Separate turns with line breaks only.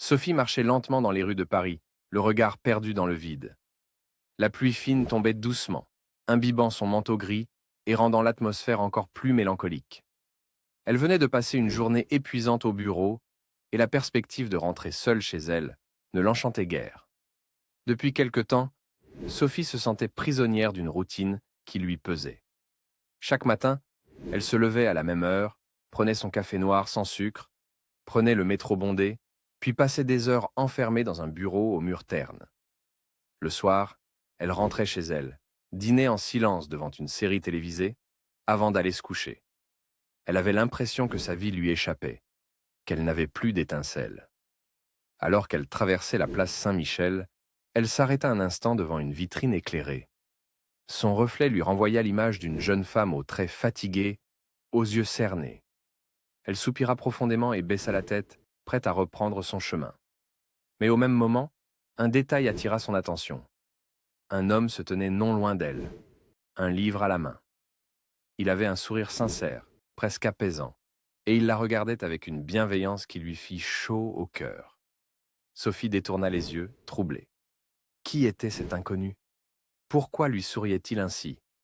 Sophie marchait lentement dans les rues de Paris, le regard perdu dans le vide. La pluie fine tombait doucement, imbibant son manteau gris et rendant l'atmosphère encore plus mélancolique. Elle venait de passer une journée épuisante au bureau, et la perspective de rentrer seule chez elle ne l'enchantait guère. Depuis quelque temps, Sophie se sentait prisonnière d'une routine qui lui pesait. Chaque matin, elle se levait à la même heure, prenait son café noir sans sucre, prenait le métro bondé, puis passait des heures enfermée dans un bureau aux murs ternes. Le soir, elle rentrait chez elle, dînait en silence devant une série télévisée, avant d'aller se coucher. Elle avait l'impression que sa vie lui échappait, qu'elle n'avait plus d'étincelle. Alors qu'elle traversait la place Saint-Michel, elle s'arrêta un instant devant une vitrine éclairée. Son reflet lui renvoya l'image d'une jeune femme aux traits fatigués, aux yeux cernés. Elle soupira profondément et baissa la tête, prête à reprendre son chemin. Mais au même moment, un détail attira son attention. Un homme se tenait non loin d'elle, un livre à la main. Il avait un sourire sincère, presque apaisant, et il la regardait avec une bienveillance qui lui fit chaud au cœur. Sophie détourna les yeux, troublée. Qui était cet inconnu? Pourquoi lui souriait-il ainsi?